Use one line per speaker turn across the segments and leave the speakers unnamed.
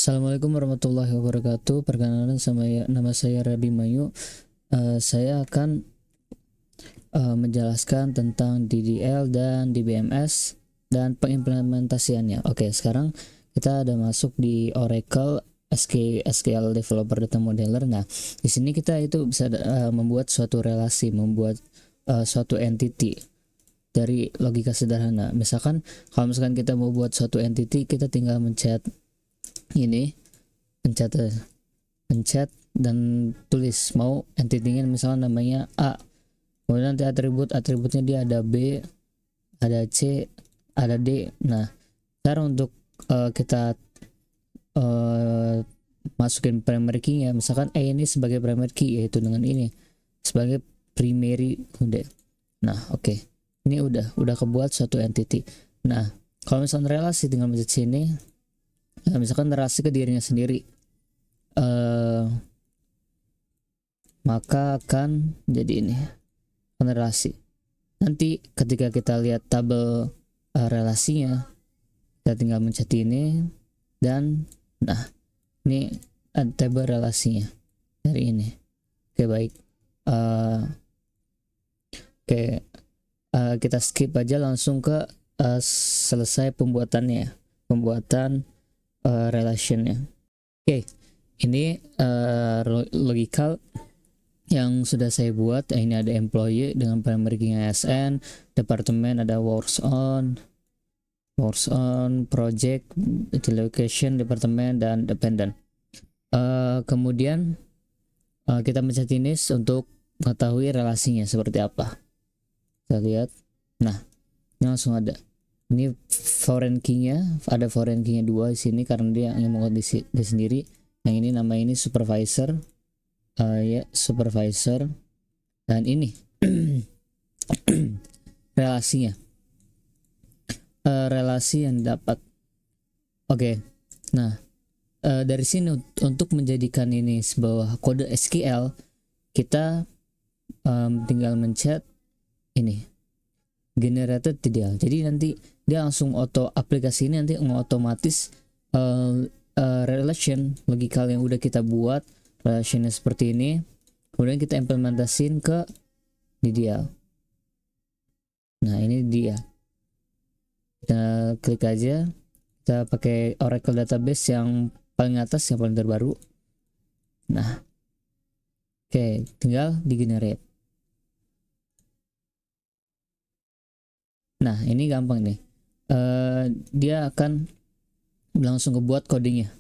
Assalamualaikum warahmatullahi wabarakatuh. Perkenalkan nama saya Rabi Mayu. Saya akan menjelaskan tentang DDL dan DBMS dan pengimplementasiannya. Oke, sekarang kita ada masuk di Oracle SQL Developer Data Modeler. Nah, di sini kita itu bisa membuat suatu relasi, membuat suatu entity dari logika sederhana. Misalkan kalau misalkan kita mau buat suatu entity, kita tinggal mencet ini, pencet dan tulis mau entity-nya misalnya namanya A, kemudian nanti atributnya dia ada B, ada C, ada D. Nah, cara untuk kita masukin primary key-nya, misalkan E ini sebagai primary key, yaitu dengan ini sebagai primary key. Nah, oke. Ini udah kebuat suatu entity. Nah, kalau misalkan relasi tinggal mencet sini, misalkan relasi ke dirinya sendiri, maka akan jadi ini relasi. Nanti ketika kita lihat tabel relasinya, kita tinggal mencet ini dan nah, ini ada tabel relasinya dari ini. Oke, baik. Kita skip aja langsung ke selesai pembuatan relationnya. Oke, ini logical yang sudah saya buat. Ini ada employee dengan primary key-nya ASN, departemen ada works on, project, location, departemen, dan dependent. Kemudian kita mencet ini untuk mengetahui relasinya seperti apa. Kita lihat. Nah, ini langsung ada. Ini foreign key-nya, ada foreign key-nya 2 di sini karena dia yang mau di sendiri. Yang ini nama ini supervisor. Supervisor, dan ini relasinya, relasi yang dapat. Oke. Nah, dari sini untuk menjadikan ini sebuah kode SQL, kita tinggal mencet ini generated DDL. Jadi nanti dia langsung aplikasi ini nanti otomatis relation logical yang udah kita buat, relationnya seperti ini, kemudian kita implementasin ke DDL. Nah, ini dia. Kita klik aja, kita pakai Oracle database yang paling atas, yang paling terbaru. Nah, oke, tinggal di generate. Nah, ini gampang nih. Dia akan langsung kebuat codingnya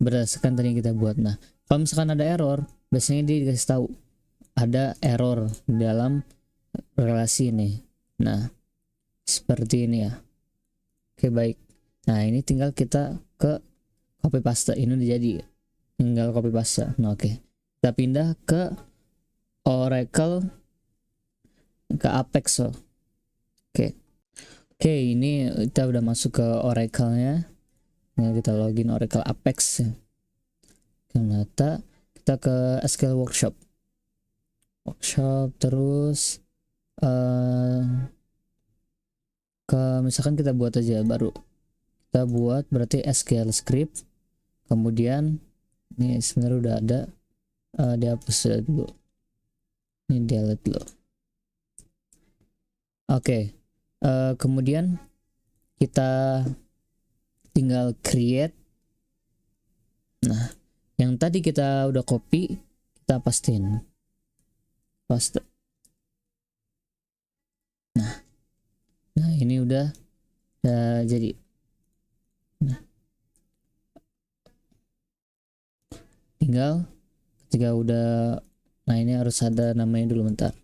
berdasarkan tadi yang kita buat. Nah, kalau misalkan ada error, biasanya dia dikasih tahu ada error dalam relasi ini. Nah, seperti ini ya. Oke, baik. Nah, ini tinggal kita ke copy paste. Ini udah jadi, tinggal copy paste. Nah, oke. Kita pindah ke Oracle, ke Apex. Oke, ini kita udah masuk ke Oracle-nya. Nah, kita login Oracle Apex. Ternyata kita ke SQL Workshop, terus ke misalkan kita buat aja baru, kita buat berarti SQL script, kemudian ini sebenarnya udah ada, dihapus dulu, ini delete dulu. Oke, kemudian kita tinggal create. Nah, yang tadi kita udah copy, kita pastiin, paste. Nah, ini udah jadi. Nah, tinggal ketika udah, nah ini harus ada namanya dulu, bentar.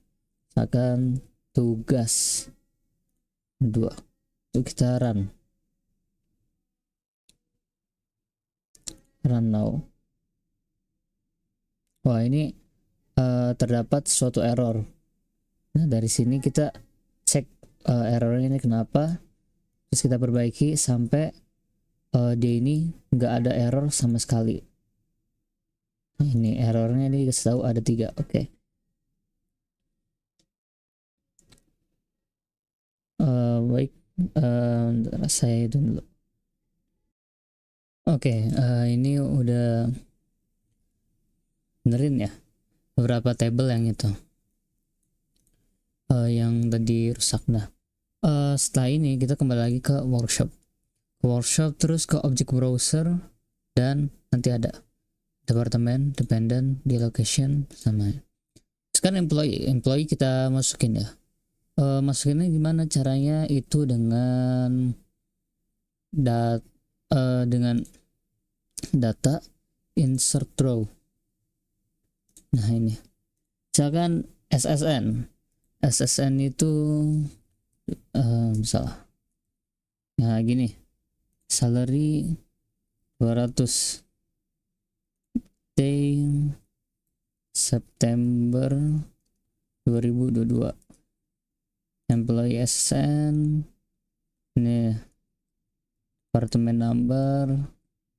Misalkan tugas 2, itu kita run now. Wah, ini terdapat suatu error. Nah, dari sini kita cek errornya ini kenapa, terus kita perbaiki sampai dia ini nggak ada error sama sekali. Nah, ini errornya ini dikasih tahu ada 3. Oke. Baik, saya dulu. Oke, ini udah benerin ya beberapa table yang itu yang tadi rusak. Nah, setelah ini kita kembali lagi ke workshop terus ke object browser, dan nanti ada departemen, dependent, di location sama. Sekarang employee kita masukin ya. Masukinnya gimana caranya? Itu dengan dat dengan data insert row. Nah ini misalkan SSN itu misalnya, nah gini, salary 200 day September 2022, employee SSN ini, apartemen number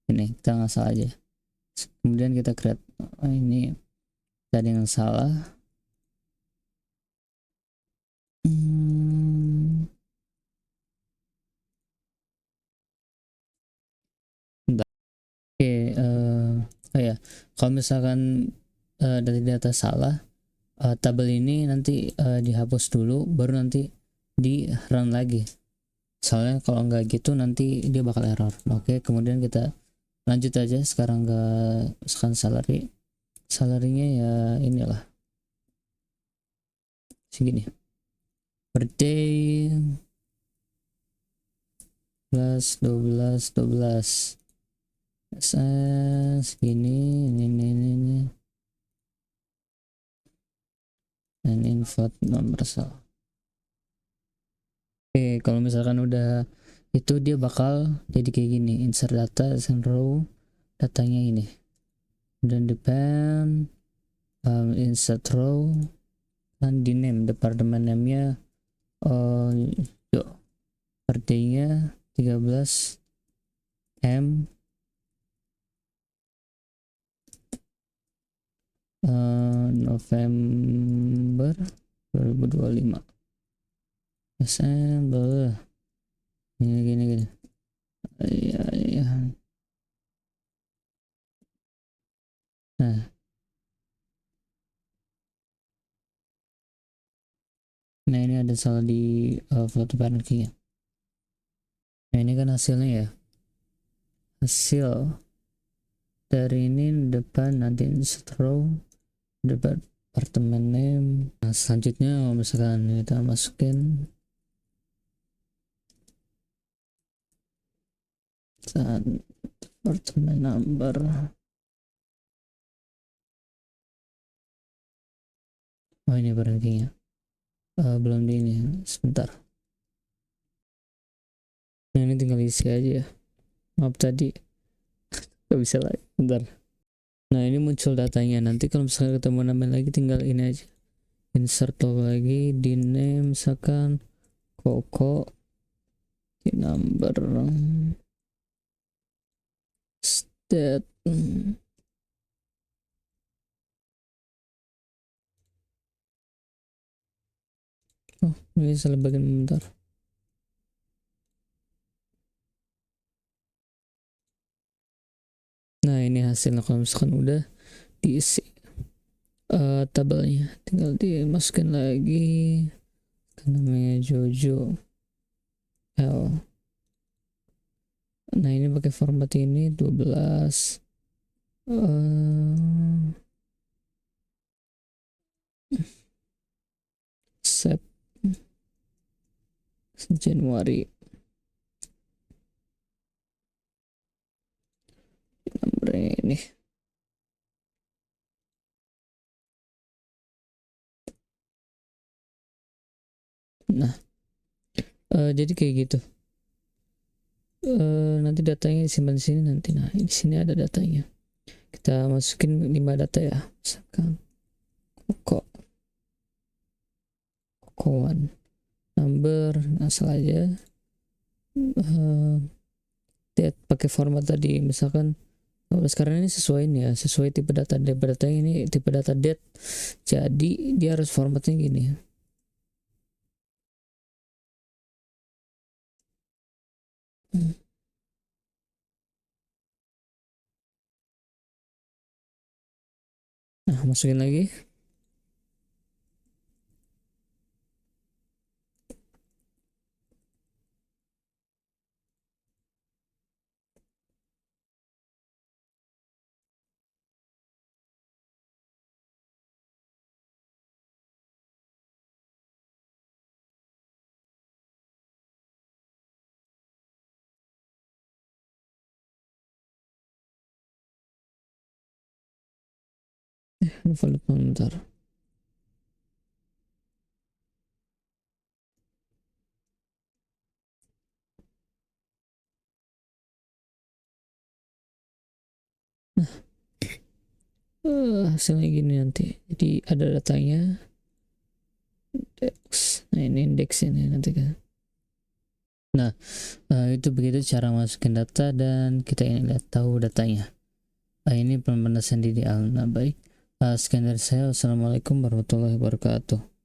ini kita ngasal aja, kemudian kita create. Ini tadi yang salah. Oke, oh ya, kalau misalkan dari data salah, tabel ini nanti dihapus dulu, baru nanti di run lagi. Soalnya kalau nggak gitu nanti dia bakal error. Oke, kemudian kita lanjut aja sekarang ke sekarang salarynya ya inilah segini per day plus 12 segini, ini dan invert nomor sal. Oke, kalau misalkan udah itu dia bakal jadi kayak gini, insert data and row, datanya ini, dan depend, insert row, dan di name department name-nya yuk per day-nya 13 M, November 2025, Desember gini ya. Nah ini ada salah di foto parent key ya. Nah ini kan hasilnya ya, hasil dari ini depan nanti insert row, depan apartemen name. Nah selanjutnya misalkan kita masukin saat apartemen number. Oh ini berhentinya belum di ini, sebentar. Nah ini tinggal isi aja ya, maaf tadi gak bisa lagi, bentar. Nah ini muncul datanya, nanti kalau misalnya ketemu nama lagi tinggal ini aja, insert lagi di name, misalkan Koko, di number, stat, oh ini salah bagian, bentar. Nah ini hasilnya kalau misalkan udah diisi tabelnya, tinggal dimasukin lagi, namanya Jojo L. Nah ini pakai format ini 12 Sep Januari, nomor ini. Nah jadi kayak gitu, nanti datanya disimpan di sini nanti. Nah di sini ada datanya, kita masukin 5 data ya, misalkan Koko one number, asal aja date pakai format tadi, misalkan sekarang ini sesuai ini ya, sesuai tipe data ini tipe data date, jadi dia harus formatnya gini. Nah, masukin lagi. Lupa lupa bentar. Hasilnya gini nanti. Jadi ada datanya. Nah ini indeks ini nanti kan. Nah, itu begitu cara masukin data dan kita ini lihat tahu datanya. Ini benar-benar sendiri. Baik. Sekian dari saya. Wassalamualaikum warahmatullahi wabarakatuh.